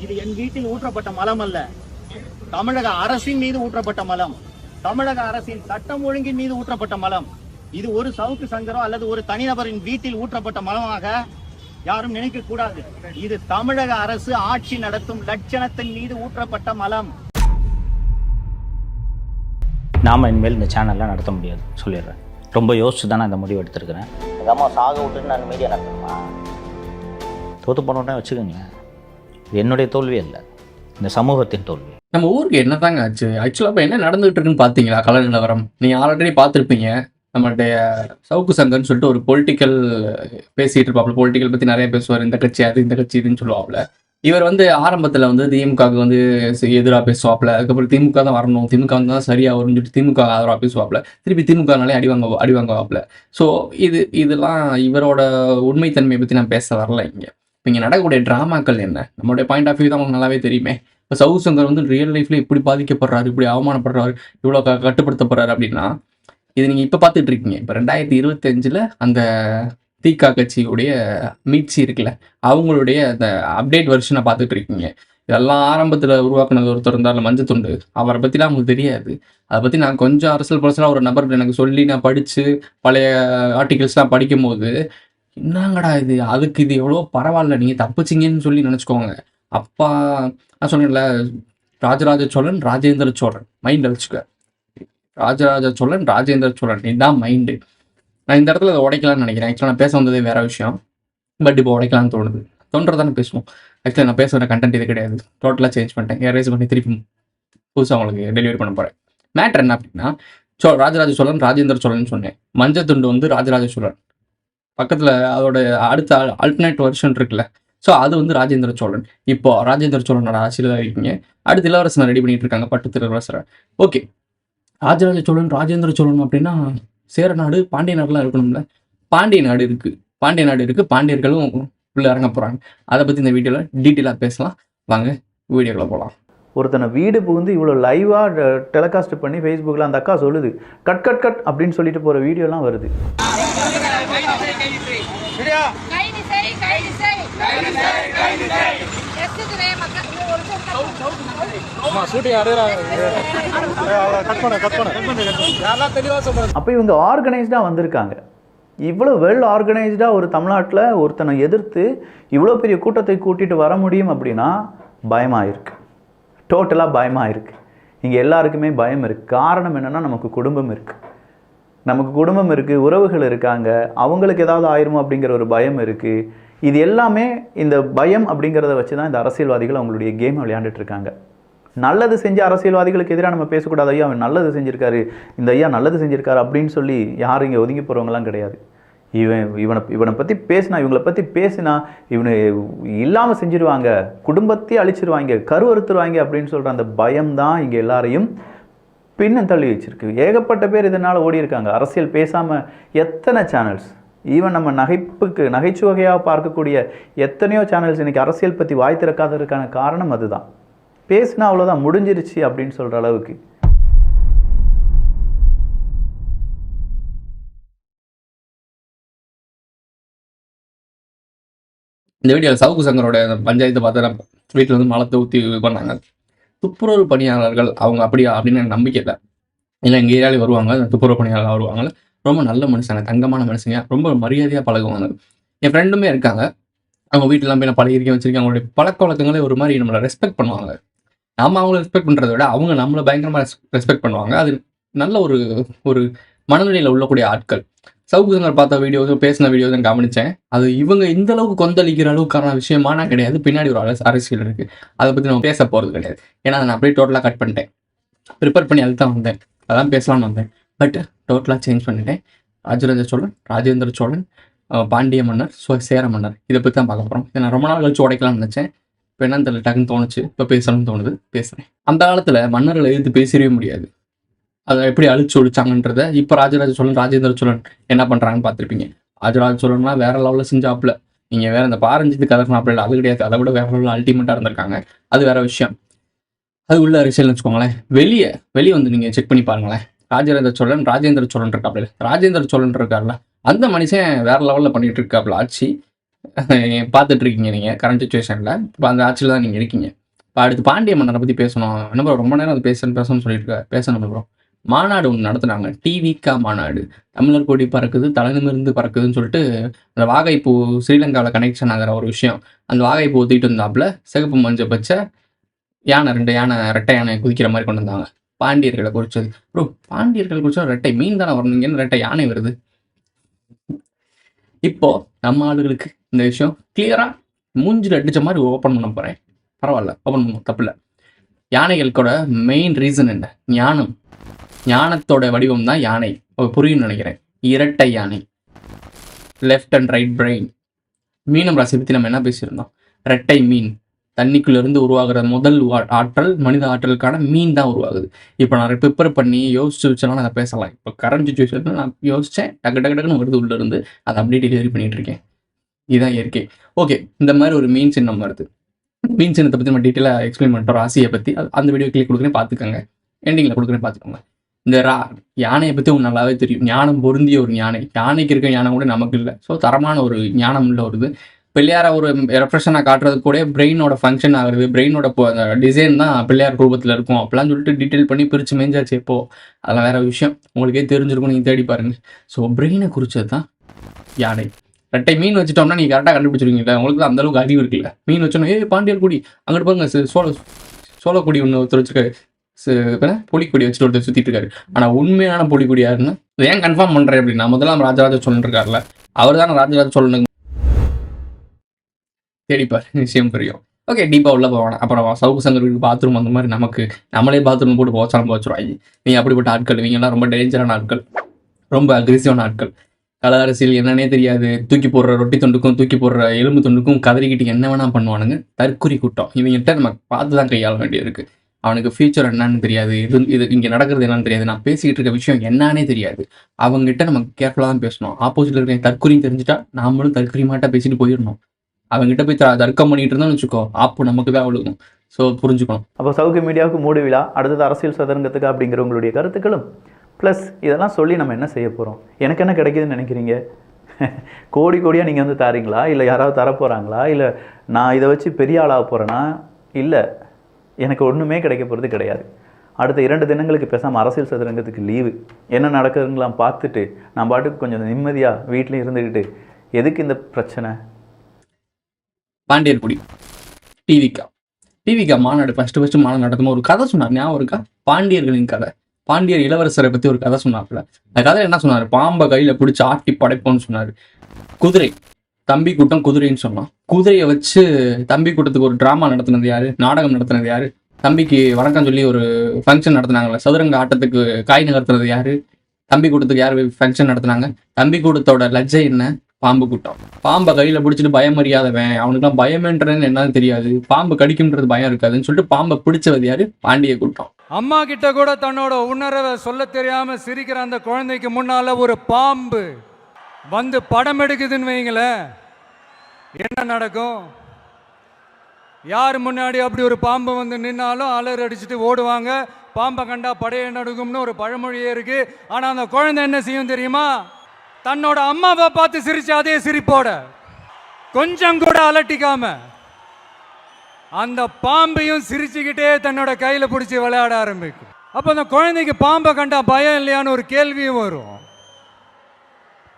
இது என் வீட்டில் ஊற்றப்பட்ட மலம் அல்ல, தமிழக அரசின் மீது ஊற்றப்பட்ட மலம், தமிழக அரசின் சட்டம் ஒழுங்கின் மீது ஊற்றப்பட்ட மலம். இது ஒரு சவுக்கு சங்கரோ அல்லது ஒரு தனிநபரின் வீட்டில் ஊற்றப்பட்ட மலமாக யாரும் நினைக்க கூடாது. இது தமிழக அரசு ஆட்சி நடத்தும் லட்சணத்தின் மீது ஊற்றப்பட்ட மலம். நாம இனிமேல் இந்த சேனல்லாம் நடத்த முடியாது சொல்லிடுறேன். ரொம்ப யோசிச்சு தான் நான் இந்த முடிவு எடுத்திருக்கிறேன். எங்கள் அம்மா சாக விட்டுட்டு நான் மீடியா நடத்தணுமா? தோற்று போனோடனே வச்சுக்கோங்க. இது என்னுடைய தோல்வி இல்லை, இந்த சமூகத்தின் தோல்வி. நம்ம ஊருக்கு என்ன தாங்க ஆச்சு? ஆக்சுவலாக இப்போ என்ன நடந்துகிட்டு இருக்குன்னு பார்த்தீங்களா? கல நிலவரம் நீங்கள் ஆல்ரெடி பார்த்துருப்பீங்க. நம்மளுடைய சவுக்கு சங்கர்னு சொல்லிட்டு ஒரு பொலிட்டிக்கல் பேசிகிட்டு இருப்பாப்புல. பொலிட்டிக்கல் பற்றி நிறைய பேசுவார். இந்த கட்சி அது, இந்த கட்சி இதுன்னு சொல்லுவாப்புல. இவர் ஆரம்பத்தில் திமுகவுக்கு எதிராக பேசுவாப்புல. அதுக்கப்புறம் திமுக தான் வரணும், திமுக தான் சரியாக வரும்னு சொல்லிட்டு திமுக ஆதரவாக பேசுவாப்புல. திருப்பி திமுகனாலே அடிவாங்குவாப்புல. ஸோ இதெல்லாம் இவரோட உண்மைத்தன்மையை பற்றி நான் பேச வரல. இங்கே நடக்கக்கூடிய ட்ராமாக்கள் என்ன, நம்மளுடைய பாயிண்ட் ஆஃப் வியூ தான் உங்களுக்கு நல்லாவே தெரியுமே. இப்போ சவுக்கு சங்கர் ரியல் லைஃப்பில் இப்படி பாதிக்கப்படுறாரு, இப்படி அவமானப்படுறாரு, இவ்வளோ கட்டுப்படுத்தப்படுறாரு அப்படின்னா இது நீங்கள் இப்போ பார்த்துட்டு இருக்கீங்க. இப்போ 2025 அந்த திக கட்சியுடைய மீட்சி இருக்குல்ல, அவங்களுடைய அந்த அப்டேட் வெர்ஷனை பார்த்துட்டு இருக்கீங்க. இதெல்லாம் ஆரம்பத்தில் உருவாக்குனது ஒருத்தர் இருந்தாலும் மஞ்சத்துண்டு, அவரை பற்றிலாம் உங்களுக்கு தெரியாது. அதை பற்றி நான் கொஞ்சம் அரசியல் பர்சனாக ஒரு நபர் எனக்கு சொல்லி நான் படித்து பழைய ஆர்டிகல்ஸ்லாம் படிக்கும் போது என்னங்கடா இது, அதுக்கு இது எவ்வளோ பரவாயில்ல, நீங்கள் தப்பிச்சிங்கன்னு சொல்லி நினச்சிக்கோங்க. அப்பா நான் சொன்னேன்ல, ராஜராஜ சோழன் ராஜேந்திர சோழன் மைண்டில் வச்சுக்க. ராஜராஜ சோழன் ராஜேந்திர சோழன் இதுதான் மைண்டு. நான் இந்த இடத்துல அதை உடைக்கலாம்னு நினைக்கிறேன். ஆக்சுவலாக நான் பேச வந்ததே வேற விஷயம், பட் இப்போ உடைக்கலாம்னு தோன்றதானே பேசுவோம். ஆக்சுவலாக நான் பேச வர கண்டென்ட் இது கிடையாது, டோட்டலாக சேஞ்ச் பண்ணிட்டேன். எரேஸ் பண்ணி திருப்பி புதுசாக உங்களுக்கு டெலிவரி பண்ண போகிறேன். மேட்ரு என்ன அப்படின்னா, ராஜராஜ சோழன் ராஜேந்திர சோழன் சொன்னேன். மஞ்சத்துண்டு ராஜராஜ சோழன், பக்கத்தில் அதோட அடுத்த ஆல்டர்னேட் வெர்ஷன் இருக்குல்ல, ஸோ அது ராஜேந்திர சோழன். இப்போ ராஜேந்திர சோழனோட ஆட்சியில் தான் இருக்கீங்க. அடுத்து இளவரசனை ரெடி பண்ணிட்டு இருக்காங்க, பட்டத்து இளவரசரை. ஓகே, ராஜராஜ சோழன் ராஜேந்திர சோழன் அப்படின்னா சேர நாடு பாண்டிய நாடுலாம் இருக்கணும்ல. பாண்டிய நாடு இருக்குது, பாண்டியர்களும் உள்ள இறங்க போகிறாங்க. அதை பற்றி இந்த வீடியோவில் டீட்டெயிலாக பேசலாம். வாங்க வீடியோக்குள்ள போகலாம். ஒருத்தனை வீடு புகுந்து இவ்வளோ லைவாக டெலிகாஸ்ட் பண்ணி ஃபேஸ்புக்கில் அந்த அக்கா சொல்லுது, கட் கட் கட் அப்படின்னு சொல்லிட்டு போகிற வீடியோலாம் வருது. அப்போ இவங்க ஆர்கனைஸ்டாக வந்திருக்காங்க. இவ்வளோ வெல் ஆர்கனைஸ்டாக ஒரு தமிழ்நாட்டில் ஒருத்தனை எதிர்த்து இவ்வளோ பெரிய கூட்டத்தை கூட்டிகிட்டு வர முடியும் அப்படின்னா பயமாக இருக்குது, டோட்டலாக பயமாக இருக்குது. இங்கே எல்லாருக்குமே பயம் இருக்குது. காரணம் என்னென்னா, நமக்கு குடும்பம் இருக்குது, உறவுகள் இருக்காங்க, அவங்களுக்கு ஏதாவது ஆயிருமோ அப்படிங்கிற ஒரு பயம் இருக்குது. இது எல்லாமே இந்த பயம் அப்படிங்கிறத வச்சு தான் இந்த அரசியல்வாதிகள் அவங்களுடைய கேம் விளையாண்டுட்டு இருக்காங்க. நல்லது செஞ்ச அரசியல்வாதிகளுக்கு எதிராக நம்ம பேசக்கூடாது. ஐயா அவன் நல்லது செஞ்சுருக்காரு, இந்த ஐயா நல்லது செஞ்சுருக்காரு அப்படின்னு சொல்லி யாரும் இங்கே ஒதுங்கி போகிறவங்களாம் கிடையாது. இவனை பற்றி பேசினா, இவங்களை பற்றி பேசினா இவனை இல்லாமல் செஞ்சுருவாங்க, குடும்பத்தையே அழிச்சிருவாங்க, கருவறுத்துருவாங்க அப்படின்னு சொல்கிற அந்த பயம்தான் இங்கே எல்லாரையும் பின்னந்தள்ளி வச்சிருக்கு. ஏகப்பட்ட பேர் இதனால் ஓடி இருக்காங்க. அரசியல் பேசாமல் எத்தனை சேனல்ஸ், ஈவன் நம்ம நகைச்சுவையாக பார்க்கக்கூடிய எத்தனையோ சேனல்ஸ் இன்றைக்கி அரசியல் பற்றி வாய் திறக்காததுக்கான காரணம் அதுதான். பேசினா அவ்வளோதான் முடிஞ்சிருச்சு அப்படின்னு சொல்கிற அளவுக்கு. இந்த வீடியோவில் சவுக்கு சங்கரோட பஞ்சாயத்து பார்த்தா வீட்டில் மலத்தை ஊற்றி பண்ணாங்க. துப்புரவு பணியாளர்கள் அவங்க அப்படியா அப்படின்னு எனக்கு நம்பிக்கை இல்லை. இல்லை எங்கள் ஏரியாலே வருவாங்க, துப்புரவு பணியாளர்கள் வருவாங்க, ரொம்ப நல்ல மனுஷங்க, தங்கமான மனுஷங்க, ரொம்ப மரியாதையாக பழகுவாங்க. என் ஃப்ரெண்டுமே இருக்காங்க, அவங்க வீட்டிலாம் போய் நான் பழகிருக்கேன், வச்சிருக்கேன். அவங்களுடைய பழக்க வழக்கங்களே ஒரு மாதிரி நம்மளை ரெஸ்பெக்ட் பண்ணுவாங்க. நம்ம அவங்கள ரெஸ்பெக்ட் பண்ணுறதை விட அவங்க நம்மளை பயங்கரமாக ரெஸ்பெக்ட் பண்ணுவாங்க. அது நல்ல ஒரு மனநிலையில் உள்ளக்கூடிய ஆட்கள். சவுக்கு சங்கர் பார்த்த வீடியோஸ், பேசின வீடியோஸ் நான் கவனித்தேன். அது இவங்க இந்த அளவுக்கு கொந்தளிக்கிற அளவுக்கான விஷயமானா கிடையாது. பின்னாடி ஒரு அரசியல் இருக்குது, அதை பற்றி நம்ம பேச போகிறது கிடையாது. ஏன்னா நான் அப்படியே டோட்டலாக கட் பண்ணிட்டேன். ப்ரிப்பேர் பண்ணி அதுக்கு தான் வந்தேன், அதான் பேசலாம்னு வந்தேன். பட் டோட்டலாக சேஞ்ச் பண்ணிட்டேன். ராஜராஜ சோழன், ராஜேந்திர சோழன், பாண்டிய மன்னர், சேர மன்னர், இதை பற்றி தான் பார்க்க போகிறோம். இதை நான் ரொம்ப நாள் கழிச்சு உடைக்கலாம்னு நினச்சேன். இப்போ என்னன்னு தெரியல, டக்குன்னு தோணுச்சு, இப்போ பேசணும்னு தோணுது, பேசுகிறேன். அந்த காலத்தில் மன்னர்களை எதிர்த்து பேசவே முடியாது. அதை எப்படி அழிச்சு ஒழிச்சாங்கன்றதை இப்போ ராஜராஜ சோழன் ராஜேந்திர சோழன் என்ன பண்ணுறாங்கன்னு பார்த்துருப்பீங்க. ராஜராஜ சோழன்லாம் வேற லெவலில் செஞ்சாப்புல. நீங்கள் வேற இந்த பாரஞ்சித்து கதறினாப்புல இல்லை, அது கிடையாது. அதை விட வேற லெவலில் அல்டிமேட்டாக இருந்திருக்காங்க. அது வேற விஷயம், அது உள்ள அரசியல்னு வச்சுக்கோங்களேன். வெளியே நீங்கள் செக் பண்ணி பாருங்களேன். ராஜராஜ சோழன் ராஜேந்திர சோழன் இருக்காப்புல, ராஜேந்திர சோழன் இருக்காருல்ல, அந்த மனுஷன் வேற லெவலில் பண்ணிட்டு இருக்காப்புல ஆட்சி. பார்த்துட்டு இருக்கீங்க நீங்கள் கரண்ட் சுச்சுவேஷனில். இப்போ அந்த ஆட்சியில் தான் நீங்கள் இருக்கீங்க. இப்போ அடுத்து பாண்டிய மன்னரை பற்றி பேசணும். என்ன ப்ரோ ரொம்ப நேரம் அது பேசணும்னு சொல்லியிருக்க பேசணும் ப்ரோ. மாநாடு ஒன்று நடத்துனாங்க, டிவிகா மாநாடு. தமிழர் கொடி பறக்குது தலைநிமிர்ந்து பறக்குதுன்னு சொல்லிட்டு அந்த வாகைப்பூ ஸ்ரீலங்காவில் கனெக்ஷன் ஆகிற ஒரு விஷயம். அந்த வாகைப்பூ ஊற்றிட்டு இருந்தாப்புல சிகப்பு மஞ்சள் பச்சை யானை, 2 யானை ரெட்டை யானை குதிக்கிற மாதிரி கொண்டு வந்தாங்க. பாண்டியர்களை குறிச்சது. ப்ரோ பாண்டியர்கள் குறிச்சா ரெட்டை மீன் தானே வரணும், இங்கேருந்து ரெட்டை யானை வருது. இப்போ நம்ம ஆளுகளுக்கு இந்த விஷயம் கிளியரா மூஞ்சில் அடிச்ச மாதிரி ஓப்பன் பண்ண போறேன். பரவாயில்ல, ஓப்பன் பண்ணுவோம், தப்பில்ல. யானைகளுக்கோட மெயின் ரீசன் என்ன? ஞானம். ஞானத்தோட வடிவம் தான் யானை. புரியும்னு நினைக்கிறேன். இரட்டை யானை, லெஃப்ட் அண்ட் ரைட் பிரெயின். மீனம் ராசி பற்றி நம்ம என்ன பேசியிருந்தோம்? ரெட்டை மீன். தண்ணிக்குள்ளேருந்து உருவாகிற முதல் ஆற்றல் மனித ஆற்றலுக்கான மீன் தான் உருவாகுது. இப்போ நான் ப்ரிப்பேர் பண்ணி யோசிச்சு வச்சலாம் நான் பேசலாம். இப்போ கரண்ட் சுச்சுவேஷன் நான் யோசித்தேன், டக்கு டக்குன்னு வருது உள்ளேருந்து, அதை அப்படியே டெலிவரி பண்ணிட்டு இருக்கேன். இதுதான் இயற்கை. ஓகே, இந்த மாதிரி ஒரு மீன் சின்னம் வருது. மீன் சின்னத்தை பற்றி நம்ம டீட்டெயிலாக எக்ஸ்பிளைன் பண்ணிட்டோம். ராசியை பற்றி அந்த வீடியோ கிளிக் கொடுக்குறேன், பார்த்துக்கோங்க. எண்டிங்கில் கொடுக்குறேன், பார்த்துக்கோங்க. இந்த யானையை பற்றி உங்களுக்கு நல்லாவே தெரியும். ஞானம் பொருந்திய ஒரு யானை. யானைக்கு இருக்க ஞானம் கூட நமக்கு இல்லை. ஸோ தரமான ஒரு ஞானம் உள்ள வருது. பிள்ளையாரை ஒரு ரெப்ரஷனாக காட்டுறது கூட பிரெயினோட ஃபங்க்ஷன் ஆகுறது, பிரெயினோட டிசைன் தான் பிள்ளையார் ரூபத்தில் இருக்கும் அப்படிலாம் சொல்லிட்டு டீட்டெயில் பண்ணி பிரித்து மேய்ஞ்சாச்சு. இப்போது அதெல்லாம் வேறு விஷயம், உங்களுக்கே தெரிஞ்சிருக்கும், நீங்கள் தேடி பாருங்கள். ஸோ பிரெயினை குறிச்சது தான் யானை. ரெட்டை மீன் வச்சுட்டோம்னா நீங்கள் கரெக்டாக கண்டுபிடிச்சிருக்கீங்களா? உங்களுக்கு தான் அந்தளவுக்கு அறிவு இருக்குல்ல. மீன் வச்சோன்னா பாண்டியர் குடி அங்கிட்டு பாருங்க, சோழக்குடி ஒன்று ஒருத்தர் வச்சுருக்காரு, புலிக்குடி வச்சுட்டு ஒருத்தர் சுற்றிட்டு இருக்காரு. ஆனால் உண்மையான புலிக்குடி யாருன்னு ஏன் கன்ஃபார்ம் பண்ணுறேன் அப்படின்னா, முதலாம் ராஜராஜ சோழன் இருக்கார்ல, அவர் தானே ராஜராஜ சோழனுக்கு தேடிப்பார், விஷயம் புரியும். ஓகே, டீப்பாக உள்ள போவாங்க. அப்புறம் சவுக்கு சங்கர் வீட்டுக்கு பாத்ரூம் அந்த மாதிரி நம்மளே பாத்ரூம் போட்டு போச்சாலும் போச்சுருவாங்க. நீ அப்படிப்பட்ட ஆட்கள், இவங்கெல்லாம் ரொம்ப டேஞ்சரான ஆட்கள், ரொம்ப அக்ரெசிவான ஆட்கள். கல அரசியல் என்னன்னே தெரியாது. தூக்கி போடுற ரொட்டி துண்டுக்கும் தூக்கி போடுற எலும்பு துண்டுக்கும் கதறிக்கிட்டு என்ன வேணா பண்ணுவானுங்க. தற்குறி கூட்டம். இவங்ககிட்ட நம்ம பார்த்து தான் கையாள வேண்டியிருக்கு. அவனுக்கு ஃபியூச்சர் என்னன்னு தெரியாது, இது இங்கே நடக்கிறது என்னன்னு தெரியாது, நான் பேசிக்கிட்டு இருக்க விஷயம் என்னன்னே தெரியாது. அவங்ககிட்ட நம்ம கேர்ஃபுல்லாக தான் பேசணும். ஆப்போசிட்டில் இருக்க தற்குறியும் தெரிஞ்சுட்டா நாமளும் தற்குறி மாட்டா பேசிட்டு போயிடணும். அவங்ககிட்ட போய் தர்க்கம் பண்ணிட்டு இருந்தோம்னு வச்சுக்கோ, ஆப்பு நமக்கு தான் விழுகும். ஸோ புரிஞ்சுக்கணும். அப்போ சவுக்கு மீடியாவுக்கு மூடு விழா, அடுத்தது அரசியல் சதுரங்கத்துக்கு அப்படிங்கிற உங்களுடைய கருத்துக்களும் ப்ளஸ் இதெல்லாம் சொல்லி நம்ம என்ன செய்ய போகிறோம்? எனக்கு என்ன கிடைக்குதுன்னு நினைக்கிறீங்க? கோடி கோடியாக நீங்கள் வந்து தாரீங்களா, இல்லை யாராவது தரப்போகிறாங்களா, இல்லை நான் இதை வச்சு பெரிய ஆளாக போகிறேன்னா? இல்லை, எனக்கு ஒன்றுமே கிடைக்க போகிறது கிடையாது. அடுத்த 2 தினங்களுக்கு பேசாமல் அரசியல் சதுரங்கத்துக்கு லீவு. என்ன நடக்குதுங்களாம் பார்த்துட்டு நான் பாட்டுக்கு கொஞ்சம் நிம்மதியாக வீட்டில் இருந்துக்கிட்டு எதுக்கு இந்த பிரச்சனை? பாண்டியர் குடி டிவிகா மாநாடு ஃபர்ஸ்ட் மாநாடு நடத்தும் ஒரு கதை சொன்னார், ஞாபகம் இருக்கா? பாண்டியர்களின் கதை. பாண்டியர் இளவரசரை பற்றி ஒரு கதை சொன்னார்ல. அந்த கதை என்ன சொன்னார்? பாம்பை கையில் பிடிச்சி ஆட்டி படைப்போன்னு சொன்னார். குதிரை, தம்பி கூட்டம் குதிரைன்னு சொன்னான். குதிரையை வச்சு தம்பி கூட்டத்துக்கு ஒரு ட்ராமா நடத்துனது யாரு? நாடகம் நடத்துனது யாரு? தம்பிக்கு வணக்கம் சொல்லி ஒரு ஃபங்க்ஷன் நடத்துனாங்கல்ல, சதுரங்க ஆட்டத்துக்கு காய் நகர்த்துறது யாரு? தம்பி கூட்டத்துக்கு யார் ஃபங்க்ஷன் நடத்துனாங்க? தம்பி கூட்டத்தோட லஜ்ஜை என்ன? பாம்பு கூட்டம். பாம்பை கையில் பிடிச்சிட்டு பயம் அறியாதவன், அவனுக்குலாம் பயமேன்றன்னு என்னன்னு தெரியாது, பாம்பு கடிக்கும்ன்றது பயம் இருக்காதுன்னு சொல்லிட்டு பாம்பை பிடிச்சது யாரு? பாண்டிய கூட்டம். அம்மா கிட்ட கூட தன்னோட உணர்வை சொல்ல தெரியாம சிரிக்கிற அந்த குழந்தைக்கு முன்னால ஒரு பாம்பு வந்து படம் எடுக்குதுன்னு வைங்களேன், என்ன நடக்கும்? யார் முன்னாடி அப்படி ஒரு பாம்பு வந்து நின்னாலும் அலர் அடிச்சுட்டு ஓடுவாங்க. பாம்பை கண்டா படைய நடுக்கும்னு ஒரு பழமொழியே இருக்கு. ஆனா அந்த குழந்தை என்ன செய்யும் தெரியுமா? தன்னோட அம்மாவை பார்த்து சிரிச்சு அதே சிரிப்போட கொஞ்சம் கூட அலட்டிக்காம அந்த பாம்பையும் சிரிச்சுக்கிட்டே தன்னோட கையில பிடிச்சி விளையாட ஆரம்பிக்கும். அப்ப அந்த குழந்தைக்கு பாம்பை கண்டா பயம் இல்லையான்னு ஒரு கேள்வியும் வரும்.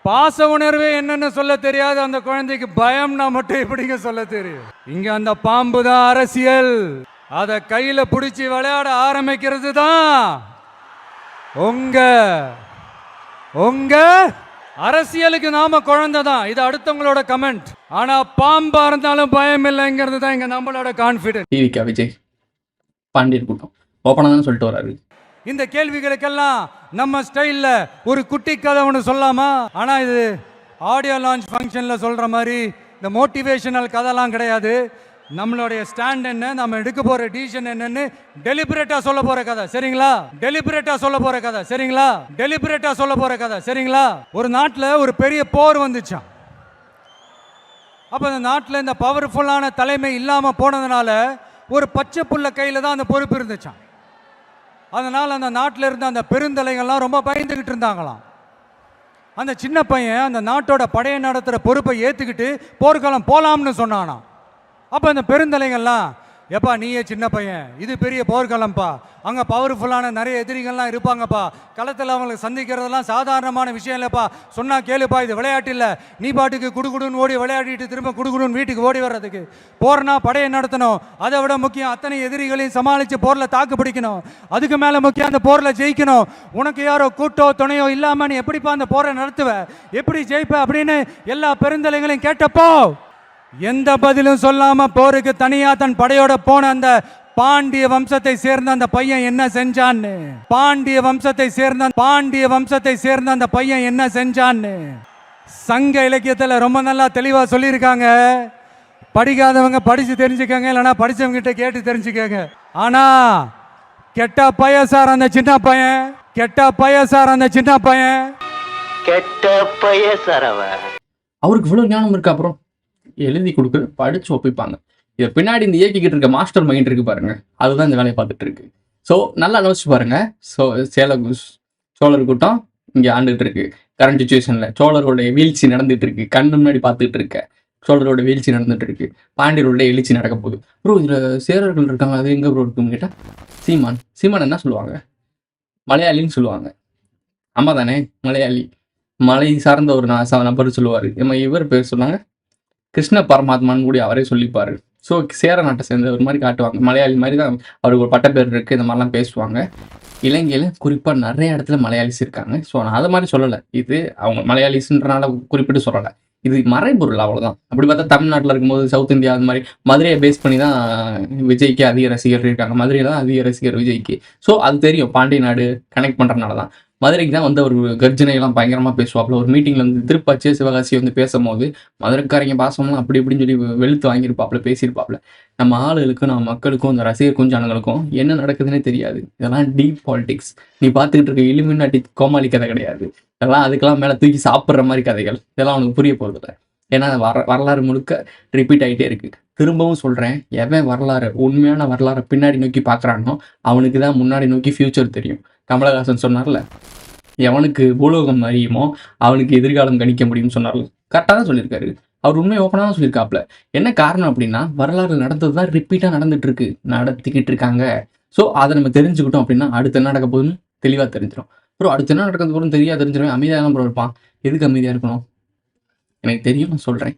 பாச உணர்வே என்னன்னு சொல்ல தெரியாது அந்த குழந்தைக்கு, பயம்னா மட்டும் எப்படிங்க சொல்ல தெரியும்? இங்க அந்த பாம்பு தான் அரசியல். அத கையில பிடிச்சி விளையாட ஆரம்பிக்கிறது தான் உங்க அரசியலுக்கு நாம குழந்தை தான். இது அடுத்தவங்களோட கமெண்ட். ஆனா பாம்பா இருந்தாலும் பயம் இல்லைங்கிறது தான் இங்க நம்மளோட கான்பிடன்ஸ். டிவிகா விஜய் பாண்டியர் கூட்டம் ஓப்பனா தான் சொல்லிட்டு வராரு. இந்த கேள்விகளுக்கெல்லாம் நம்ம ஸ்டைல்ல ஒரு குட்டி கதை ஒன்று சொல்லாமா? ஆனா இது ஆடியோ லான்ச் ஃபங்க்ஷன்ல சொல்ற மாதிரி இந்த மோட்டிவேஷனல் கதைலாம் கிடையாது. நம்மளுடைய ஸ்டாண்ட் என்ன, நம்ம எடுக்க போற டிசிஷன் என்னன்னு டெலிபரேட்டா சொல்ல போற கதை, சரிங்களா? டெலிபரேட்டா சொல்ல போற கதை, சரிங்களா? டெலிபரேட்டா சொல்ல போற கதை, சரிங்களா? ஒரு நாட்டில் ஒரு பெரிய போர் வந்துச்சான். அப்ப அந்த நாட்டில் இந்த பவர்ஃபுல்லான தலைமை இல்லாம போனதுனால ஒரு பச்சை புள்ள கையில தான் அந்த பொறுப்பு இருந்துச்சான். அதனால அந்த நாட்டில் இருந்த அந்த பெருந்தலைகள்லாம் ரொம்ப பயந்துகிட்டு இருந்தாங்களாம். அந்த சின்ன பையன் அந்த நாட்டோட படையை நடத்துகிற பொறுப்பை ஏற்றுக்கிட்டு போர்க்களம் போகலாம்னு சொன்னானா. அப்போ அந்த பெருந்தலைங்கள்லாம், எப்பா நீயே சின்ன பையன், இது பெரிய போர்க்களம்ப்பா, அங்கே பவர்ஃபுல்லான நிறைய எதிரிகள்லாம் இருப்பாங்கப்பா, களத்தில் அவங்களுக்கு சந்திக்கிறதெல்லாம் சாதாரணமான விஷயம் இல்லைப்பா, சொன்னால் கேளுப்பா, இது விளையாட்டு இல்லை, நீ பாட்டுக்கு குடுகுடுன்னு ஓடி விளையாடிட்டு திரும்ப குடுகுடுன்னு வீட்டுக்கு ஓடி வர்றதுக்கு. போர்னா படையை நடத்தணும், அதை விட முக்கியம் அத்தனை எதிரிகளையும் சமாளித்து போரில் தாக்கு பிடிக்கணும், அதுக்கு மேலே முக்கியம் அந்த போரில் ஜெயிக்கணும். உனக்கு யாரோ கூட்டோ துணையோ இல்லாமல் நீ எப்படிப்பா அந்த போரை நடத்துவ, எப்படி ஜெயிப்ப அப்படின்னு எல்லா பெருந்தலைகளையும் கேட்டப்போ எந்த பதிலும் சொல்லாம போருக்கு தனியா தன் படையோட போன அந்த பாண்டிய வம்சத்தை சேர்ந்த அந்த பையன் என்ன செஞ்சான்னு, பாண்டிய வம்சத்தை சேர்ந்த அந்த பையன் என்ன செஞ்சான்னு சங்க இலக்கியத்துல ரொம்ப நல்லா தெளிவா சொல்லியிருக்காங்க. படிக்காதவங்க படிச்சு தெரிஞ்சுக்கங்க, இல்லைன்னா படிச்சவங்க கிட்ட கேட்டு தெரிஞ்சுக்கங்க. ஆனா கெட்ட பையன் சார் அந்த சின்ன பையன், அவருக்கு இவ்வளவு ஞானம் இருக்கு. அப்புறம் எழுதி கொடுக்க படிச்சு ஒப்பிப்பாங்க. இதை பின்னாடி இந்த இயக்கிக்கிட்டு இருக்க மாஸ்டர் மைண்ட் இருக்கு பாருங்க, அதுதான் இந்த வேலையை பார்த்துட்டு இருக்கு. ஸோ நல்லா யோசிச்சு பாருங்க. ஸோ சோழர் கூட்டம் இங்கே ஆண்டுகிட்டு இருக்கு. கரண்ட் சுச்சுவேஷன்ல சோழர்களுடைய வீழ்ச்சி நடந்துட்டு இருக்கு, கண்ணு முன்னாடி பார்த்துட்டு இருக்க சோழரோட வீழ்ச்சி நடந்துட்டு இருக்கு, பாண்டியர்களுடைய எழுச்சி நடக்க போகுது. ப்ரோ இதுல சேரர்கள் இருக்காங்க, அது எங்க ப்ரோ இருக்குன்னு கேட்டா சீமான் என்ன சொல்லுவாங்க, மலையாளின்னு சொல்லுவாங்க. ஆமா தானே, மலையாளி, மலை சார்ந்த ஒரு நபர் சொல்லுவாரு. இவர் பேர் சொன்னாங்க கிருஷ்ண பரமாத்மான்னு கூட அவரே சொல்லிப்பாரு. ஸோ சேர நாட்டை சேர்ந்த ஒரு மாதிரி காட்டுவாங்க, மலையாளி மாதிரி தான் அவருக்கு ஒரு பட்டப்பேர் இருக்குது, இந்த மாதிரிலாம் பேசுவாங்க. இலங்கையில் குறிப்பாக நிறைய இடத்துல மலையாளிஸ் இருக்காங்க. ஸோ நான் அதை மாதிரி சொல்லலை, இது அவங்க மலையாளிஸ்ன்றனால குறிப்பிட்டு சொல்லலை, இது மறைபொருள் அவ்வளோதான். அப்படி பார்த்தா தமிழ்நாட்டில் இருக்கும்போது சவுத் இந்தியா அந்த மாதிரி மதுரையை பேஸ் பண்ணி தான் விஜய்க்கு அதிக ரசிகர் இருக்காங்க, மதுரை தான் அதிக ரசிகர் விஜய்க்கு. ஸோ அது தெரியும், பாண்டிய நாடு கனெக்ட் பண்ணுறதுனால தான். மதுரைக்கு தான் வந்து ஒரு கர்ஜனையெல்லாம் பயங்கரமாக பேசுவாப்புல. ஒரு மீட்டிங்கில் வந்து திருப்பாச்சி சிவகாசி வந்து பேசும்போது மதுரைக்காரங்க பாசம்லாம் அப்படி இப்படின்னு சொல்லி வெளுத்து வாங்கியிருப்பாப்புல, பேசியிருப்பாப்புல. நம்ம ஆளுகளுக்கும் நம்ம மக்களுக்கும் அந்த ரசிகர் குஞ்சானங்களுக்கும் என்ன நடக்குதுன்னே தெரியாது. இதெல்லாம் டீப் பாலிடிக்ஸ். நீ பார்த்துக்கிட்டு இருக்க இலுமினாட்டி கோமாளி கதை கிடையாது. இதெல்லாம் அதுக்கெல்லாம் மேலே தூக்கி சாப்பிட்ற மாதிரி கதைகள். இதெல்லாம் அவனுக்கு புரிய போகிறதில்ல. ஏன்னா வரலாறு முழுக்க ரிப்பீட் ஆகிட்டே இருக்கு. திரும்பவும் சொல்கிறேன், எவன் வரலாறு உண்மையான வரலாறை பின்னாடி நோக்கி பார்க்குறானோ அவனுக்கு தான் முன்னாடி நோக்கி ஃபியூச்சர் தெரியும். கமலஹாசன் சொன்னார்ல, எவனுக்கு பூலோகம் அறியுமோ அவனுக்கு எதிர்காலம் கணிக்க முடியும்னு சொன்னார்ல, கரெக்டாக தான் சொல்லியிருக்காரு. அவர் உண்மை ஓப்பனாக தான் சொல்லியிருக்காப்புல. என்ன காரணம் அப்படின்னா, வரலாறு நடந்தது தான் ரிப்பீட்டாக நடத்திக்கிட்டு இருக்காங்க. ஸோ அதை நம்ம தெரிஞ்சுக்கிட்டோம் அப்படின்னா அடுத்து என்ன நடக்க போகுதுன்னு தெளிவாக தெரிஞ்சிடும். அப்புறம் அடுத்து என்ன நடக்கிறது போதுன்னு தெரியாது, தெரிஞ்சிடும். அமைதியாக தான் இருப்பான். எதுக்கு அமைதியாக இருக்கணும்? எனக்கு தெரியும், நான் சொல்கிறேன்,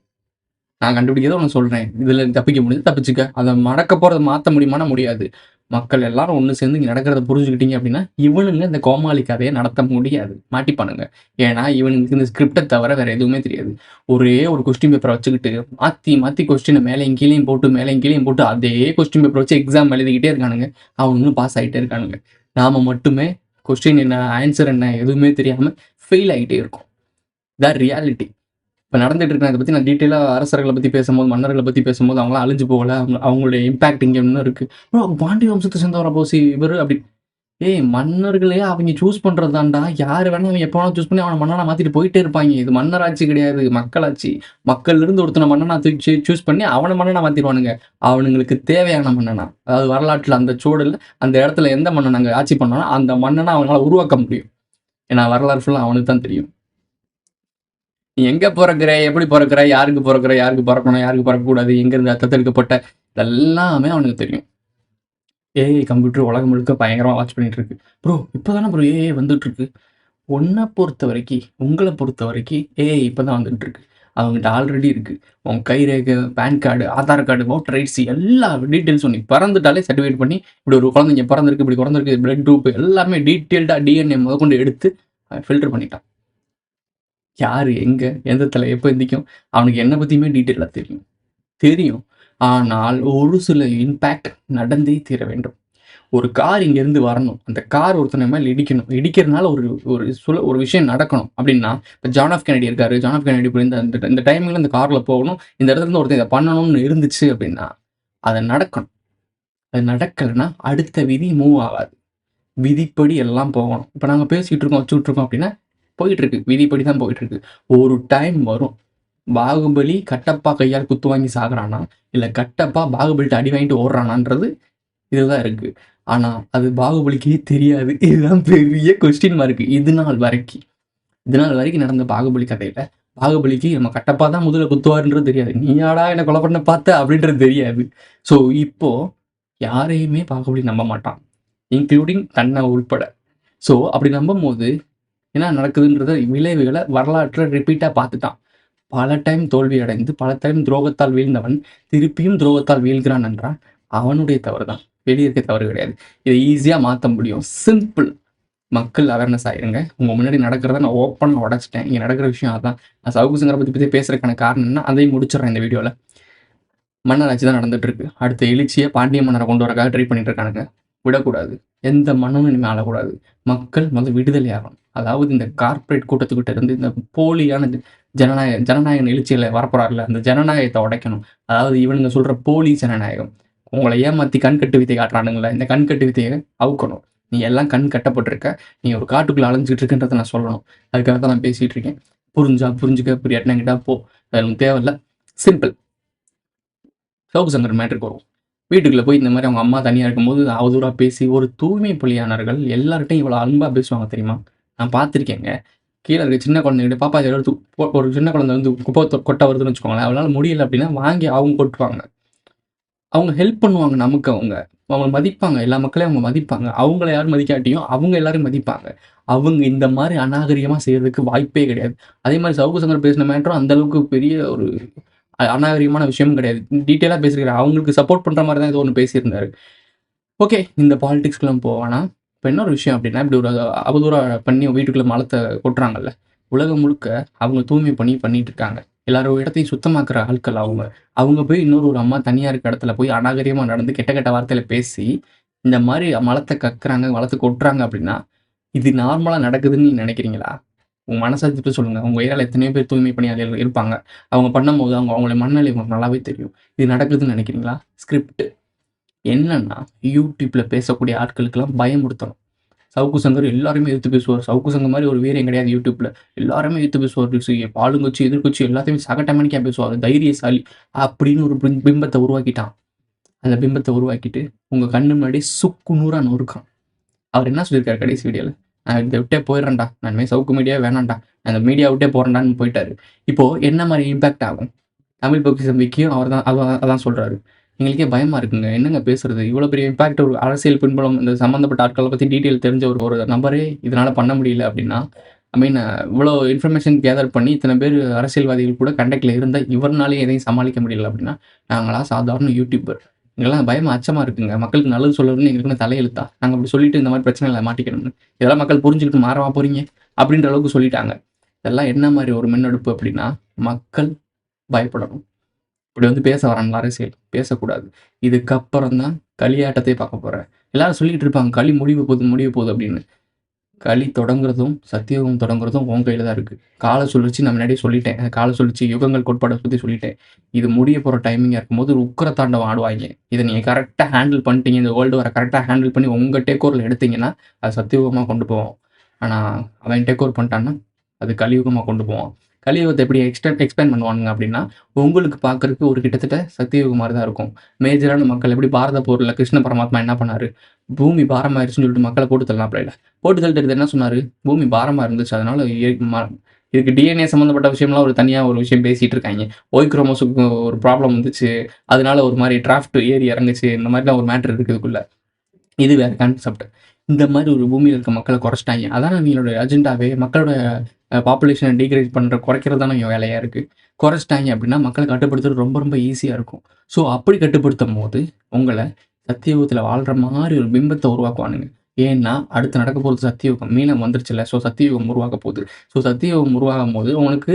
நான் கண்டுபிடிக்கிறத ஒன்று சொல்கிறேன். இதில் தப்பிக்க முடியாது, தப்பிச்சுக்க. அதை மடக்க போகிறத மாற்ற முடியுமானா முடியாது. மக்கள் எல்லாரும் ஒன்று சேர்ந்து இங்கே நடக்கிறத புரிஞ்சுக்கிட்டீங்க அப்படின்னா இவனுங்க இந்த கோமாளி கதையை நடத்த முடியாது, மாட்டிப்பானுங்க. ஏன்னா இவனுக்கு இந்த ஸ்கிரிப்டை தவிர வேற எதுவுமே தெரியாது. ஒரே ஒரு கொஸ்டின் பேப்பரை வச்சுக்கிட்டு மாற்றி கொஸ்டினை மேலேயும் கீழேயும் போட்டு அதே கொஸ்டின் பேப்பரை வச்சு எக்ஸாம் எழுதிக்கிட்டே இருக்கானுங்க. அவனுங்களும் பாஸ் ஆகிட்டே இருக்கானுங்க. நாம் மட்டுமே கொஸ்டின் என்ன, ஆன்சர் என்ன எதுவுமே தெரியாமல் ஃபெயில் ஆகிட்டே இருக்கும். இதான் ரியாலிட்டி. இப்போ நடந்துட்டு இருக்கேன். அதை பற்றி நான் டீட்டெயிலாக அரசர்களை பற்றி பேசும்போது, மன்னர்களை பற்றி பேசும்போது அவங்களாம் அழிஞ்சு போகல, அவங்களுடைய இம்பாக்ட் இங்கே இன்னும் இருக்குது. பாண்டிய வம்சத்தை சேர்ந்தவரா போசி இவர் அப்படி. மன்னர்களே அவங்க சூஸ் பண்ணுறது தான்டா. யார் வேணாலும் அவன் எப்போ வேணாலும் சூஸ் பண்ணி அவனை மன்னனாக மாற்றிட்டு போயிட்டே இருப்பாங்க. இது மன்னராட்சி கிடையாது, மக்களாட்சி. மக்கள்லேருந்து ஒருத்தனை மன்னனா தூக்கி சூஸ் பண்ணி அவனை மன்னனா மாற்றிடுவானுங்க. அவனுங்களுக்கு தேவையான மன்னனா, அதாவது வரலாற்றில் அந்த சூழலில் அந்த இடத்துல எந்த மன்னன் அங்கே ஆட்சி பண்ணானோ அந்த மன்னனை அவங்களால உருவாக்க முடியும். ஏன்னா வரலாறு ஃபுல்லாக அவனுக்கு தான் தெரியும். நீ எங்கே பிறக்கிற, எப்படி பிறக்கிற, யாருக்கு பிறக்கணும், யாருக்கு பிறக்கக்கூடாது, எங்கேருந்து தத்தெடுக்கப்பட்ட, இதெல்லாமே அவனுக்கு தெரியும். ஏஐ கம்ப்யூட்டர் உலகம் முழுக்க பயங்கரமாக வாட்ச் பண்ணிட்டு இருக்கு. ப்ரோ இப்போ தானே ப்ரோ ஏஐ வந்துட்டு இருக்கு. உங்களை பொறுத்த வரைக்கும் ஏஐ இப்போ தான் வந்துட்டு இருக்கு. அவங்ககிட்ட ஆல்ரெடி இருக்குது. உங்கள் கைரேகை, PAN card, Aadhaar card, voter ID, எல்லா டீட்டெயில்ஸும் நீ பிறந்துட்டாலே சர்டிஃபிகேட் பண்ணி இப்படி ஒரு குழந்தைங்க பிறந்திருக்கு, இப்படி பிறந்திருக்கு, பிளட் குரூப் எல்லாமே டீட்டெயில்டாக டிஎன்ஏ முதற்கொண்டு எடுத்து ஃபில்டர் பண்ணிட்டான். யார் எங்கே எந்த தலை எப்போ எந்திக்கும் அவனுக்கு என்ன பற்றியுமே டீட்டெயிலாக தெரியும். ஆனால் ஒரு சில இம்பேக்ட் நடந்தே தீர வேண்டும். ஒரு கார் இங்கேருந்து வரணும், அந்த கார் ஒருத்தனை மேலே இடிக்கிறதுனால ஒரு விஷயம் நடக்கணும் அப்படின்னா, இப்போ ஜான் ஆஃப் கென்னடி இருக்காரு. ஜான் ஆஃப் கென்னடி இந்த டைமில் இந்த காரில் போகணும், இந்த இடத்துல இருந்து ஒருத்தன் இதை பண்ணணும்னு இருந்துச்சு அப்படின்னா அதை நடக்கணும். அது நடக்கலைன்னா அடுத்த விதி மூவ் ஆகாது. விதிப்படி எல்லாம் போகணும். இப்போ நாங்கள் பேசிகிட்டு இருக்கோம், வச்சுக்கிட்டு இருக்கோம் அப்படின்னா போயிட்டுருக்கு, விதிப்படி தான் போயிட்டுருக்கு. ஒரு டைம் வரும், பாகுபலி கட்டப்பா கையால் குத்து வாங்கி சாகுறானா இல்லை கட்டப்பா பாகுபலிட்டு அடி வாங்கிட்டு ஓடுறானான்றது இதுதான் இருக்குது. ஆனால் அது பாகுபலிக்கே தெரியாது. இதுதான் பெரிய கொஸ்டின் மார்க்கு இது நாள் வரைக்கும். இதனால் வரைக்கும் நடந்த பாகுபலி கதையில் பாகுபலிக்கு நம்ம கட்டப்பா தான் முதல்ல குத்துவாருன்றது தெரியாது, நீயாடா என்னை கொலை பண்ண பார்த்த அப்படின்றது தெரியாது. ஸோ இப்போது யாரையுமே பாகுபலி நம்ப மாட்டான், இன்க்ளூடிங் தன்னை உள்பட. ஸோ அப்படி நம்பும் போது என்ன நடக்குதுன்றத விளைவுகளை வரலாற்றில் ரிப்பீட்டாக பார்த்துட்டான். பல டைம் தோல்வி அடைந்து பல டைம் துரோகத்தால் வீழ்ந்தவன் திருப்பியும் துரோகத்தால் வீழ்கிறான் என்றால் அவனுடைய தவறு தான், வெளியே இருக்க தவறு கிடையாது. இதை ஈஸியாக மாற்ற முடியும், சிம்பிள். மக்கள் அவேர்னஸ் ஆயிருங்க. உங்கள் முன்னாடி நடக்கிறத நான் ஓப்பனாக உடச்சிட்டேன். இங்கே நடக்கிற விஷயம் அதான். நான் சவுக்கு சங்கரை பற்றி பேசுறதுக்கான காரணம் என்ன, அதையும் முடிச்சிடறேன் இந்த வீடியோவில். மன்னராட்சி தான் நடந்துட்டு இருக்கு. அடுத்த எழுச்சியை பாண்டிய மன்னரை கொண்டு வரக்காக ட்ரை பண்ணிட்டு இருக்கானுங்க. விடக்கூடாது, எந்த மன்னனும் இனிமேல் ஆளக்கூடாது. மக்கள் முதல் விடுதலை ஆகணும். அதாவது இந்த கார்ப்பரேட் கூட்டத்துக்கிட்ட இருந்து இந்த போலியான ஜனநாயக எழுச்சியில் வரப்போறாருல, அந்த ஜனநாயகத்தை உடைக்கணும். அதாவது இவனுங்க சொல்கிற போலி ஜனநாயகம், உங்களை ஏமாற்றி கண்கட்டு வித்தை காட்டுறானுங்களே, இந்த கண்கட்டு வித்தையை அவுக்கணும். நீ எல்லாம் கண் கட்டப்பட்டிருக்க, நீ ஒரு காட்டுக்குள்ளே அலைஞ்சிட்டு இருக்குன்றதை நான் சொல்லணும். அதுக்காக தான் நான் பேசிகிட்டு இருக்கேன். புரிஞ்சுக்க புரியாட்டினாங்கிட்டா போ, அது எனக்கு தேவையில்ல. சிம்பிள். சவுக்கு சங்கர் மேட்ருக்கு வரும். வீட்டுக்குள்ளே போய் இந்த மாதிரி அவங்க அம்மா தனியாக இருக்கும்போது அவதூறாக பேசி ஒரு தூய்மை பலியானவர்கள் எல்லார்ட்டையும் இவ்வளோ அன்பாக பேசுவாங்க தெரியுமா? நான் பார்த்துருக்கேங்க. கீழே இருக்க சின்ன குழந்தைகிட்ட பாப்பா எடுத்து ஒரு சின்ன குழந்தை வந்து குப்பை கொட்ட வருதுன்னு வச்சுக்கோங்களேன், அவளால் முடியல அப்படின்னா வாங்கி அவங்க கொட்டுவாங்க. அவங்க ஹெல்ப் பண்ணுவாங்க நமக்கு. அவங்க மதிப்பாங்க, எல்லா மக்களையும் அவங்க மதிப்பாங்க. அவங்கள யாரும் மதிக்காட்டியும் அவங்க எல்லாரும் மதிப்பாங்க. அவங்க இந்த மாதிரி அநாகரிகமாக செய்கிறதுக்கு வாய்ப்பே கிடையாது. அதே மாதிரி சவுக்கு சங்கர் பேசின மேட்டரும் அந்தளவுக்கு பெரிய ஒரு அநாகரிகமான விஷயமும் கிடையாது. டீட்டெயிலாக பேசியிருக்காரு. அவங்களுக்கு சப்போர்ட் பண்ணுற மாதிரி தான் ஏதோ ஒன்று பேசியிருந்தாரு. ஓகே, இந்த பாலிடிக்ஸ்க்குலாம் போவானா. இப்போ இன்னொரு விஷயம் அப்படின்னா, இப்படி ஒரு அவதூறாக பண்ணி வீட்டுக்குள்ளே மலத்தை கொட்டுறாங்கல்ல, உலகம் முழுக்க அவங்க தூய்மை பண்ணிட்டு இருக்காங்க. எல்லாரும் இடத்தையும் சுத்தமாக்குற ஆட்கள் அவங்க போய் ஒரு அம்மா தனியாக இருக்க இடத்துல போய் அநாகரிகமாக நடந்து கெட்ட வார்த்தையில் பேசி இந்த மாதிரி மலத்தை கக்குறாங்க, மலத்தை கொட்டுறாங்க அப்படின்னா இது நார்மலாக நடக்குதுன்னு நீ நினைக்கிறீங்களா? உங்கள் மனசாட்சிட்டு சொல்லுங்கள். உங்கள் ஏரியாவில் எத்தனையோ பேர் தூய்மை பணியாளர்கள் இருப்பாங்க. அவங்க பண்ணும்போது அவங்களுடைய மனநிலை உங்களுக்கு நல்லாவே தெரியும். இது நடக்குதுன்னு நினைக்கிறீங்களா? ஸ்கிரிப்ட் என்னன்னா, யூடியூப்பில் பேசக்கூடிய ஆட்களுக்கெல்லாம் பயமுறுத்தணும். சவுக்கு சங்கர் எல்லாருமே எதிர்த்து பேசுவார். சவுக்கு சங்கர் மாதிரி ஒரு வீரம் கிடையாது யூடியூப்பில். எல்லாருமே எதிர்த்து பேசுவார். பாலுங்கச்சி எதிர்கட்சி எல்லாத்தையுமே சகட்டமணிக்காக பேசுவார். தைரியசாலி அப்படின்னு ஒரு பிம்பத்தை உருவாக்கிட்டான். அந்த பிம்பத்தை உருவாக்கிட்டு உங்கள் கண்ணு முன்னாடி சுக்கு நூறாக நொறுக்கான். அவர் என்ன சொல்லியிருக்காரு கடைசி வீடியோவில்? நான் இதை விட்டே போயிடுறேன்டா, நான் இனிமேல் சவுக்கு மீடியா வேணான்டா, நான் அந்த மீடியா விட்டே போகிறேன்டான்னு போயிட்டாரு. இப்போது என்ன மாதிரி இம்பேக்ட் ஆகும்? தமிழ் பொக்கிஷம் விக்கியும் அதான் சொல்கிறாரு. எங்களுக்கே பயமாக இருக்குங்க, என்னங்க பேசுறது? இவ்வளோ பெரிய இம்பாக்ட் ஒரு அரசியல் பின்புலம் இந்த சம்மந்தப்பட்ட ஆட்களை பற்றி டீட்டெயில் தெரிஞ்ச ஒரு நபரே இதனால் பண்ண முடியல அப்படின்னா, இவ்வளோ இன்ஃபர்மேஷன் கேதர் பண்ணி இத்தனை பேர் அரசியல்வாதிகள் கூட கண்டக்டில் இருந்தால் இவர்னாலே எதையும் சமாளிக்க முடியல அப்படின்னா, நாங்களாம் சாதாரண யூடியூபர், எங்கெல்லாம் பயமாக அச்சமாக இருக்குங்க. மக்களுக்கு நல்லது சொல்லணும்னு எங்களுக்குன்னு தலையெழுத்தா? நாங்கள் அப்படி சொல்லிட்டு இந்த மாதிரி பிரச்சனைகளை மாட்டிக்கணும்னு இதெல்லாம் மக்கள் புரிஞ்சுக்கிட்டு மாறவா போகிறீங்க அப்படின்ற அளவுக்கு சொல்லிட்டாங்க. இதெல்லாம் என்ன மாதிரி ஒரு முன்னெடுப்பு அப்படின்னா, மக்கள் பயப்படணும். இப்படி பேச வராங்களா? அரசியல் பேசக்கூடாது. இதுக்கப்புறம் தான் களியாட்டத்தை பார்க்க போகிறேன். எல்லாரும் சொல்லிட்டு இருப்பாங்க களி முடிவு போகுது அப்படின்னு. களி தொடங்குறதும் சத்தியோகம் தொடங்குறதும் உன் கையில் தான் இருக்குது. கால சுழற்சி நான் முன்னாடியே சொல்லிட்டேன். கால சுழற்சி யுகங்கள் கோட்பாடை பற்றி சொல்லிட்டேன். இது முடிய போகிற டைமிங்காக இருக்கும்போது ஒரு உக்கிரத்தாண்டவம் ஆடுவாங்க. இதை நீங்கள் கரெக்டாக ஹேண்டில் பண்ணிட்டீங்க, இந்த வேர்ல்டு வர கரெக்டாக ஹேண்டில் பண்ணி உங்கள் டேக் ஓவரில் எடுத்தீங்கன்னா அது சத்தியோகமாக கொண்டு போவோம். ஆனால் அவன் டேக் ஓவர் பண்ணிட்டான்னா அது கலியுகமாக கொண்டு போவான். கலியுகத்தை எப்படி எக்ஸ்பிளைன் பண்ணுவானுங்க அப்படின்னா, உங்களுக்கு பார்க்குறதுக்கு ஒரு கிட்டத்தட்ட சத்தியுகம் மாதிரி தான் இருக்கும். மேஜரான மக்கள் எப்படி பாரத போரில் கிருஷ்ண பரமாத்மா என்ன பண்ணார்? பூமி பாரமாயிருச்சுன்னு சொல்லிட்டு மக்களை போட்டு தள்ளலாப்ல. போட்டு தள்ளிட்டு என்ன சொன்னார்? பூமி பாரமாக இருந்துச்சு, அதனால இதுக்கு டிஎன்ஏ சம்மந்தப்பட்ட விஷயம்லாம் ஒரு தனியாக ஒரு விஷயம் பேசிகிட்டு இருக்காங்க. ஒய் குரோமோஸுக்கு ஒரு ப்ராப்ளம் வந்துச்சு, அதனால ஒரு மாதிரி டிராஃப்ட் ஏறி இறங்குச்சு, இந்த மாதிரிலாம் ஒரு மேட்ரு இருக்குதுக்குள்ள. இது வேறு கான்செப்ட். இந்த மாதிரி ஒரு பூமியில் இருக்க மக்களை குறைச்சிட்டாங்க. அதான் அவங்களோட அஜெண்டாவே. மக்களோட பாப்புலேஷனை டீக்ரேட் பண்ணுற குறைக்கிறது தானே வேலையாக இருக்குது. குறைச்சிட்டாங்க அப்படின்னா மக்களை கட்டுப்படுத்துறது ரொம்ப ரொம்ப ஈஸியாக இருக்கும். ஸோ அப்படி கட்டுப்படுத்தும் போது உங்களை சத்தியுகத்தில் வாழ்கிற மாதிரி ஒரு பிம்பத்தை உருவாக்குவானுங்க. ஏன்னா அடுத்து நடக்க போகிறது சத்தியுகம். மீனம் வந்துருச்சுல்ல, ஸோ சத்தியுகம் உருவாக்க போகுது. ஸோ சத்தியுகம் உருவாகும் போது உனக்கு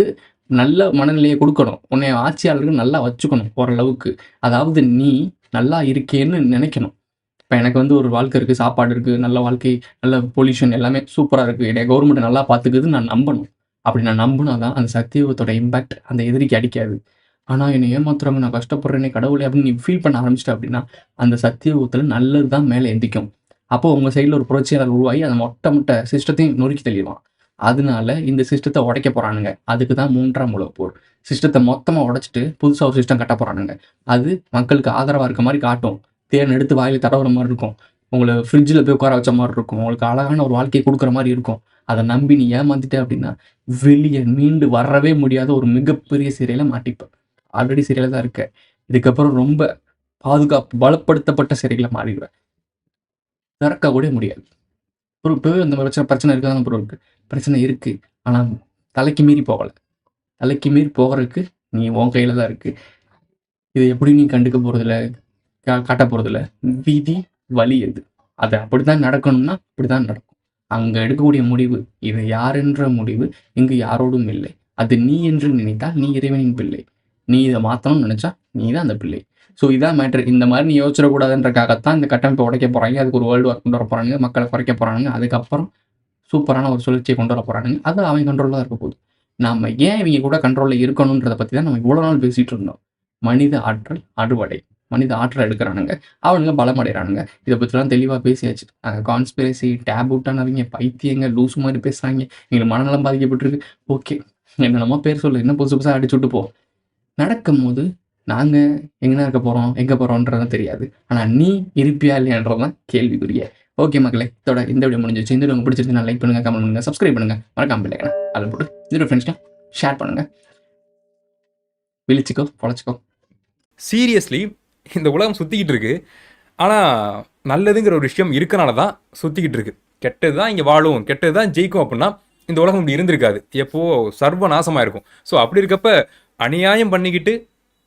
நல்ல மனநிலையை கொடுக்கணும். உன்னை ஆட்சியாளர்கள் நல்லா வச்சுக்கணும் ஓரளவுக்கு. அதாவது நீ நல்லா இருக்கேன்னு நினைக்கணும். இப்போ எனக்கு ஒரு வாழ்க்கை இருக்குது, சாப்பாடு இருக்குது, நல்ல வாழ்க்கை, நல்ல பொல்யூஷன் எல்லாமே சூப்பராக இருக்குது, என்னை கவர்மெண்ட் நல்லா பார்த்துக்குது நான் நம்பணும். அப்படி நான் நம்பினா தான் அந்த சத்தியுகத்தோட இம்பேக்ட் அந்த எதிரிக்கு அடிக்காது. ஆனால் என்னை ஏமாத்துறாங்க, நான் கஷ்டப்படுறேனே கடவுளே அப்படின்னு நீ ஃபீல் பண்ண ஆரம்பிச்சிட்ட அப்படின்னா அந்த சத்தியுகத்தில் நல்லது தான் மேலே எந்திக்கும். அப்போது உங்கள் சைடில் ஒரு புரட்சியாளர் உருவாகி அந்த மொட்டை சிஸ்டத்தையும் நொறுக்கி தள்ளிடுவான். அதனால இந்த சிஸ்டத்தை உடைக்க போகிறானுங்க. அதுக்கு தான் 3ஆம் உலகப் போர். சிஸ்டத்தை மொத்தமாக உடைச்சிட்டு புதுசாக ஒரு சிஸ்டம் கட்ட போகிறானுங்க. அது மக்களுக்கு ஆதரவாக இருக்க மாதிரி காட்டும். தேன் எடுத்து வாயில் தடவுற மாதிரி இருக்கும். உங்களை ஃப்ரிட்ஜில் போய் உட்கார வச்ச மாதிரி இருக்கும், உங்களுக்கு அழகான ஒரு வாழ்க்கையை கொடுக்குற மாதிரி இருக்கும். அதை நம்பி நீ ஏமாந்துட்ட அப்படின்னா வெளியே மீண்டு வரவே முடியாத ஒரு மிகப்பெரிய சிறையில் மாட்டிப்ப. ஆல்ரெடி சிறையில் தான் இருக்க, இதுக்கப்புறம் ரொம்ப பலப்படுத்தப்பட்ட சிறைகளை மாறிடுவேன், திறக்க கூட முடியாது. ஒரு இப்போவே அந்த பிரச்சனை இருக்க தான் ப்ரோ இருக்குது, பிரச்சனை இருக்குது. ஆனால் தலைக்கு மீறி போகலை, தலைக்கு மீறி போகிறதுக்கு நீ உன் கையில் தான் இருக்குது. இதை எப்படி நீ கண்டுக்க போகிறதில்ல, காட்ட போகிறதில்ல. விதி வழி எது, அது அப்படி தான் நடக்கணும்னா அப்படி தான் நடக்கும். அங்கே எடுக்கக்கூடிய முடிவு இது யாரென்ற முடிவு இங்கு யாரோடும் இல்லை. அது நீ என்று நினைத்தால் நீ இறைவனின் பிள்ளை, நீ இதை மாற்றணும்னு நினச்சா நீ தான் அந்த பிள்ளை. ஸோ இதான் மேட்ரு. இந்த மாதிரி நீ யோசிச்சிடக்கூடாதுன்றக்காகத்தான் இந்த கட்டமைப்பை உடைக்க போகிறாங்க, அதுக்கு ஒரு வேர்ல்டு வார் கொண்டு வர போகிறாங்க, மக்களை குறைக்க போகிறாங்க, அதுக்கப்புறம் சூப்பரான ஒரு சுழற்சியை கொண்டு வர போகிறாங்க. அது அவங்க கண்ட்ரோலில் தான் இருக்க போகுது. நம்ம ஏன் இவங்க கூட கண்ட்ரோலில் இருக்கணுன்றதை பற்றி தான் நம்ம இவ்வளோ நாள் பேசிகிட்டு இருந்தோம். மனித ஆற்றல் அறுவடை, மனித ஆற்றல் எடுக்கிறானுங்க, அவனுங்க பலமடைகிறானுங்க. இதை பற்றிலாம் தெளிவாக பேசியாச்சு. கான்ஸ்பிரசி டேபூட்டானவங்க பைத்தியங்க லூசு மாதிரி பேசுகிறாங்க, எங்களுக்கு மனநலம் பாதிக்கப்பட்டிருக்கு. ஓகே, என்னென்னமோ பேர் சொல்லு, என்ன புதுசு புதுசாக அடிச்சு விட்டு போ. நடக்கும் போது நாங்கள் எங்கே இருக்க போகிறோம் எங்கே போகிறோன்றதும் தெரியாது, ஆனால் நீ இருப்பியா இல்லையான்றதான் கேள்விக்குரிய. ஓகே மக்களே, இதோட இந்த வீடியோ முடிஞ்சிச்சு. இந்த வீடியோ உங்களுக்கு பிடிச்சிருந்துச்சுன்னா லைக் பண்ணுங்கள், கமெண்ட் பண்ணுங்கள், சப்ஸ்கிரைப் பண்ணுங்கள், மறக்காம பெல் ஐகானை அதில் போட்டு இதோட ஃப்ரெண்ட்ஸ்லாம் ஷேர் பண்ணுங்கள். விழிச்சிக்கோ பொழைச்சிக்கோ. சீரியஸ்லி இந்த உலகம் சுற்றிக்கிட்டு இருக்கு, ஆனால் நல்லதுங்கிற ஒரு விஷயம் இருக்கனால தான் சுற்றிக்கிட்டு இருக்கு. கெட்டது தான் இங்கே வாழும், கெட்டது தான் ஜெயிக்கும் அப்படின்னா இந்த உலகம் இப்படி இருந்திருக்காது, எப்போ சர்வ நாசமாக இருக்கும். ஸோ அப்படி இருக்கப்ப அநியாயம் பண்ணிக்கிட்டு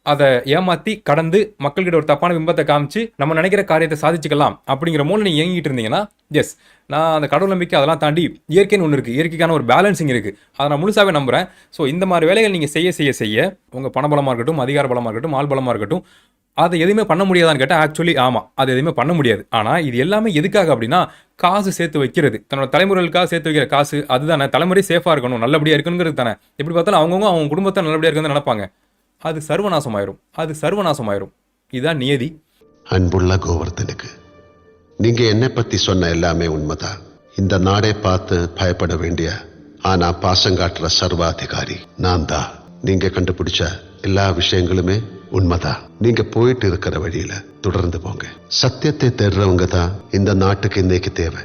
அதை ஏமாற்றி கடந்து மக்கள்கிட்ட ஒரு தப்பான பிம்பத்தை காமிச்சு நம்ம நினைக்கிற காரியத்தை சாதிச்சுக்கலாம் அப்படிங்கிற மூலம் நீங்கள் இயங்கிட்டு இருந்தீங்கன்னா, எஸ், நான் அந்த கடவுள் நம்பிக்கை அதெல்லாம் தாண்டி இயற்கைன்னு ஒன்று இருக்குது, இயற்கைக்கான ஒரு பேலன்சிங் இருக்குது, அதை நான் முழுசாகவே நம்புகிறேன். ஸோ இந்த மாதிரி வேலைகள் நீங்கள் செய்ய உங்கள் பணபலமாக இருக்கட்டும், அதிகார பலமாக இருக்கட்டும், ஆள் பலமாக இருக்கட்டும், அதை எதுவுமே பண்ண முடியாதான்னு கேட்டால் ஆக்சுவலி ஆமாம், அது எதுவுமே பண்ண முடியாது. ஆனால் இது எல்லாமே எதுக்காக அப்படின்னா காசு சேர்த்து வைக்கிறது, தன்னோட தலைமுறைகளுக்காக சேர்த்து வைக்கிற காசு, அதுதானே தலைமுறை சேஃபாக இருக்கணும், நல்லபடியாக இருக்குங்கிறது தானே. எப்படி பார்த்தாலும் அவங்க குடும்பத்தை நல்லபடியாக இருக்குன்னு நினைப்பாங்க, அது சர்வநாசமாயிரும். இதுதான் நியதி. அன்புள்ள கோவர்தனுக்கு, நீங்க என்னை பத்தி சொன்ன எல்லாமே உண்மைதான். இந்த நாடே பார்த்து பயப்பட வேண்டிய ஆனா பாசங்காட்டுற சர்வாதிகாரி நான் தான். நீங்க கண்டுபிடிச்ச எல்லா விஷயங்களுமே உண்மைதான். நீங்க போயிட்டு இருக்கிற வழியில தொடர்ந்து போங்க. சத்தியத்தை தேடுறவங்க தான் இந்த நாட்டுக்கு இன்னைக்கு தேவை.